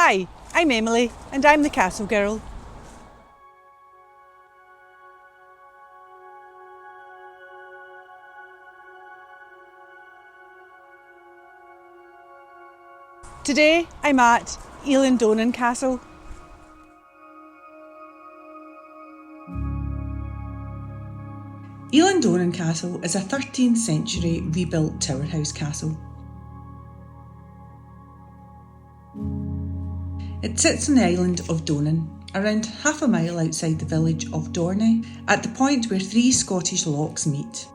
Hi, I'm Emily and I'm the Castle Girl. Today I'm at Eilean Donan Castle. Eilean Donan Castle is a 13th century rebuilt tower house castle. It sits on the island of Donan, around half a mile outside the village of Dorney, at the point where three Scottish lochs meet.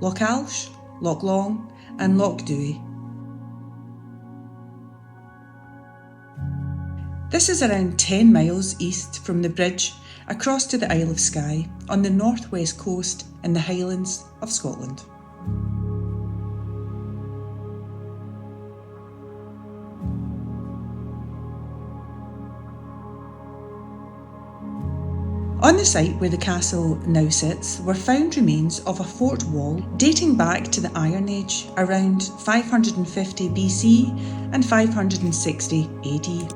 Loch Alsh, Loch Long and Loch Dewey. This is around 10 miles east from the bridge across to the Isle of Skye on the northwest coast in the Highlands of Scotland. On the site where the castle now sits were found remains of a fort wall dating back to the Iron Age around 550 BC and 560 AD.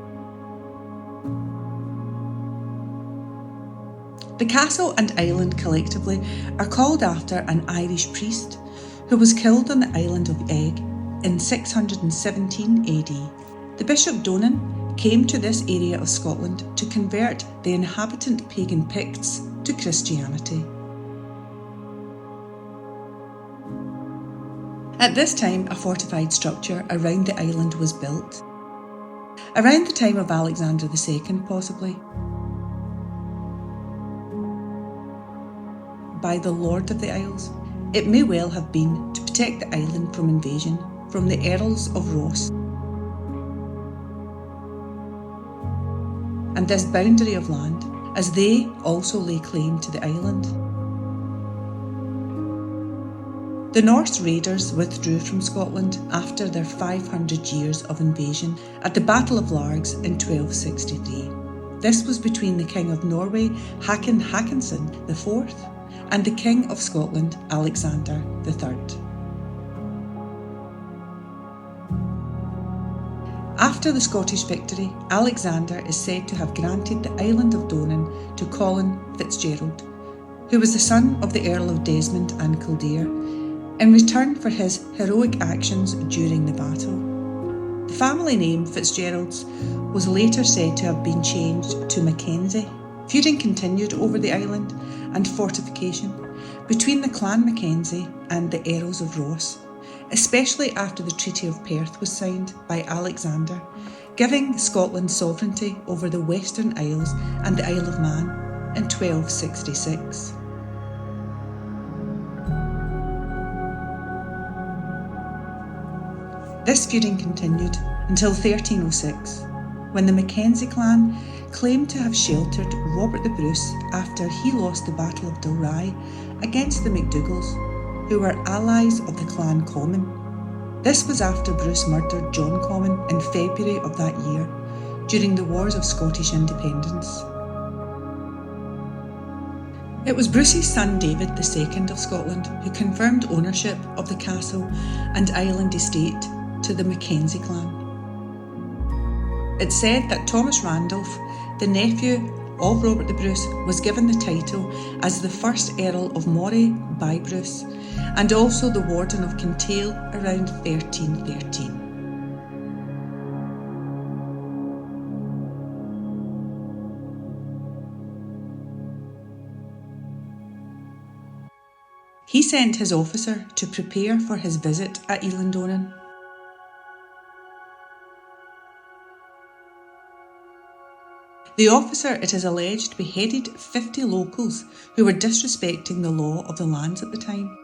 The castle and island collectively are called after an Irish priest who was killed on the island of Eigg in 617 AD. The Bishop Donan came to this area of Scotland to convert the inhabitant pagan Picts to Christianity. At this time, a fortified structure around the island was built. Around the time of Alexander II, possibly, by the Lord of the Isles. It may well have been to protect the island from invasion from the Earls of Ross. And this boundary of land, as they also lay claim to the island. The Norse raiders withdrew from Scotland after their 500 years of invasion at the Battle of Largs in 1263. This was between the King of Norway, Håkon Håkonsson IV, and the King of Scotland, Alexander III. After the Scottish victory, Alexander is said to have granted the island of Donan to Colin Fitzgerald, who was the son of the Earl of Desmond and Kildare, in return for his heroic actions during the battle. The family name Fitzgeralds was later said to have been changed to Mackenzie. Feuding continued over the island and fortification between the Clan Mackenzie and the Earls of Ross, especially after the Treaty of Perth was signed by Alexander, giving Scotland sovereignty over the Western Isles and the Isle of Man in 1266. This feuding continued until 1306, when the Mackenzie clan claimed to have sheltered Robert the Bruce after he lost the Battle of Dalry against the MacDougals, who were allies of the Clan Comyn. This was after Bruce murdered John Comyn in February of that year during the Wars of Scottish Independence. It was Bruce's son David II of Scotland who confirmed ownership of the castle and island estate to the Mackenzie clan. It's said that Thomas Randolph, the nephew of Robert the Bruce, was given the title as the first Earl of Moray by Bruce, and also the Warden of Kintail around 1313. He sent his officer to prepare for his visit at Eilean Donan. The officer, it is alleged, beheaded 50 locals who were disrespecting the law of the lands at the time.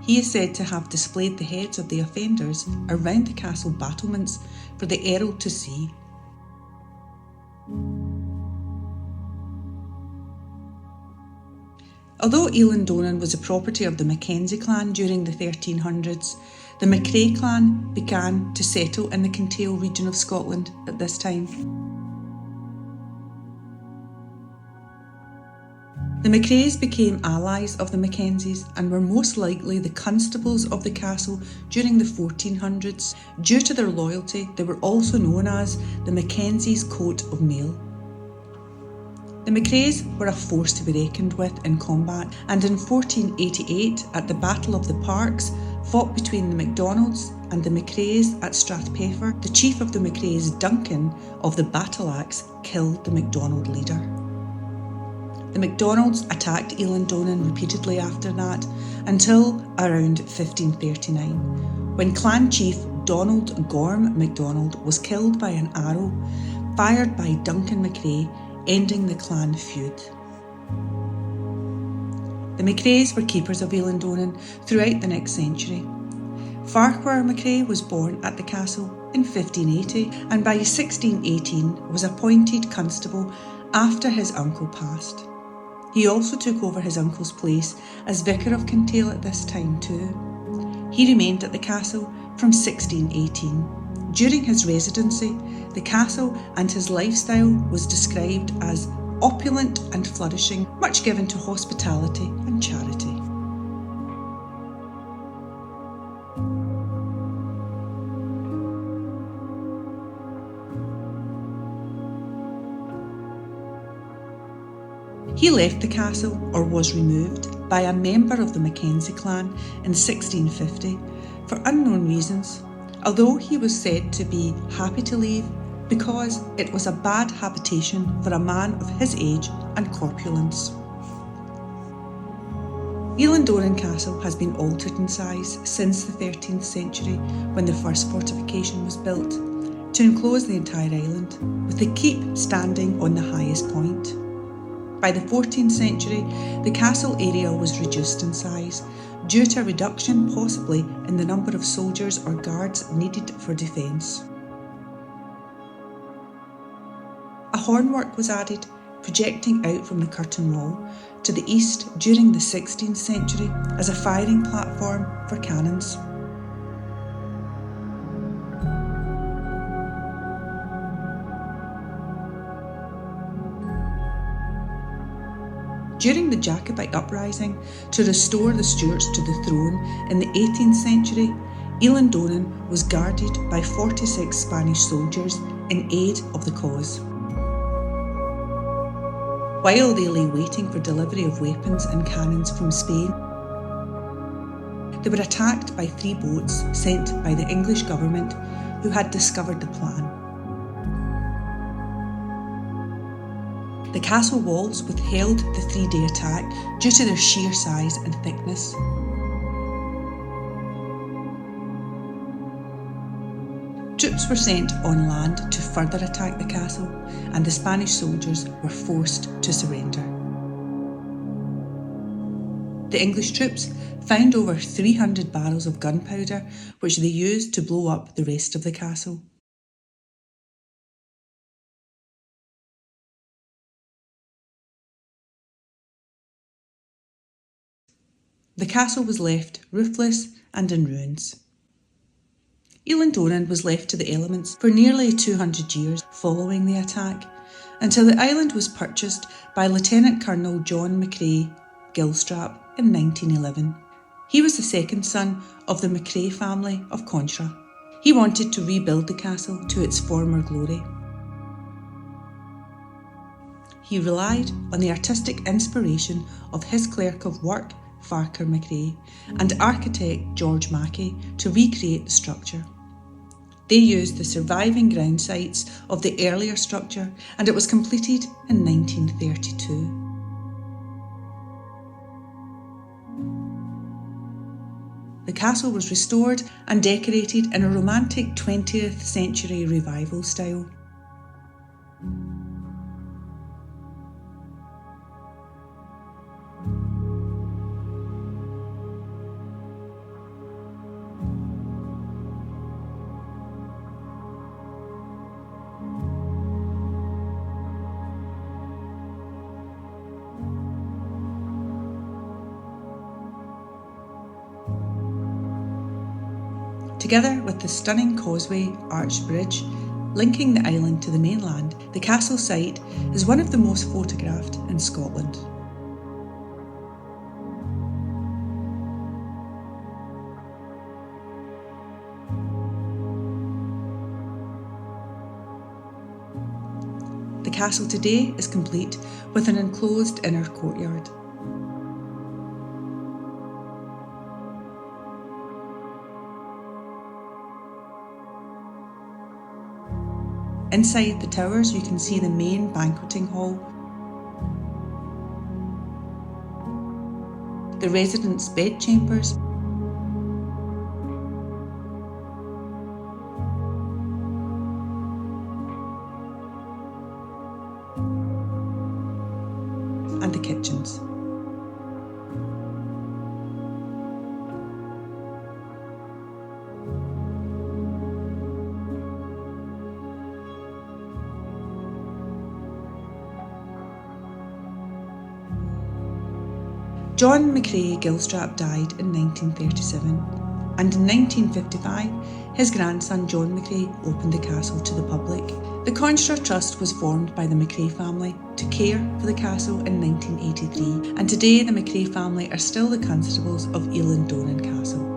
He is said to have displayed the heads of the offenders around the castle battlements for the Earl to see. Although Eilean Donan was a property of the Mackenzie clan during the 1300s, the McCrae clan began to settle in the Kintail region of Scotland at this time. The McCraes became allies of the Mackenzies and were most likely the constables of the castle during the 1400s. Due to their loyalty, they were also known as the Mackenzie's coat of mail. The McCraes were a force to be reckoned with in combat, and in 1488, at the Battle of the Parks, fought between the MacDonalds and the McCraes at Strathpeffer, the chief of the McCraes, Duncan, of the battle axe, killed the MacDonald leader. The MacDonalds attacked Eilean Donan repeatedly after that, until around 1539, when clan chief Donald Gorm MacDonald was killed by an arrow fired by Duncan McCrae, ending the clan feud. The McCraes were keepers of Eilean Donan throughout the next century. Farquhar McCrae was born at the castle in 1580 and by 1618 was appointed constable after his uncle passed. He also took over his uncle's place as Vicar of Kintail at this time too. He remained at the castle from 1618. During his residency, the castle and his lifestyle was described as opulent and flourishing, much given to hospitality and charity. He left the castle, or was removed, by a member of the Mackenzie clan in 1650 for unknown reasons, although he was said to be happy to leave because it was a bad habitation for a man of his age and corpulence. Eilean Donan Castle has been altered in size since the 13th century, when the first fortification was built, to enclose the entire island, with the keep standing on the highest point. By the 14th century, the castle area was reduced in size, due to a reduction possibly in the number of soldiers or guards needed for defence. A hornwork was added, projecting out from the curtain wall to the east during the 16th century as a firing platform for cannons. During the Jacobite uprising to restore the Stuarts to the throne in the 18th century, Eilean Donan was guarded by 46 Spanish soldiers in aid of the cause. While they lay waiting for delivery of weapons and cannons from Spain, they were attacked by 3 boats sent by the English government who had discovered the plan. The castle walls withheld the 3-day attack due to their sheer size and thickness. Troops were sent on land to further attack the castle, and the Spanish soldiers were forced to surrender. The English troops found over 300 barrels of gunpowder, which they used to blow up the rest of the castle. The castle was left roofless and in ruins. Eilean Donan was left to the elements for nearly 200 years following the attack, until the island was purchased by Lieutenant Colonel John McCrae Gilstrap in 1911. He was the second son of the McCrae family of Contra. He wanted to rebuild the castle to its former glory. He relied on the artistic inspiration of his clerk of work, Farquhar McCrae, and architect George Mackenzie to recreate the structure. They used the surviving ground sites of the earlier structure, and it was completed in 1932. The castle was restored and decorated in a romantic 20th century revival style. Together with the stunning causeway arched bridge linking the island to the mainland, the castle site is one of the most photographed in Scotland. The castle today is complete with an enclosed inner courtyard. Inside the towers you can see the main banqueting hall, the residents' bedchambers, and the kitchens. John McCrae Gilstrap died in 1937, and in 1955 his grandson John McCrae opened the castle to the public. The Conjuror Trust was formed by the McCrae family to care for the castle in 1983, and today the McCrae family are still the constables of Eilean Donan Castle.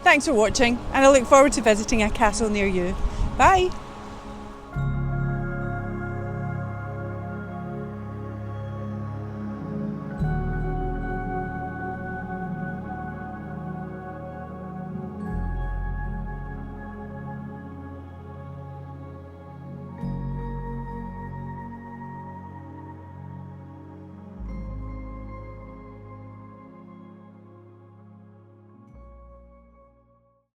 Thanks for watching, and I look forward to visiting a castle near you. Bye!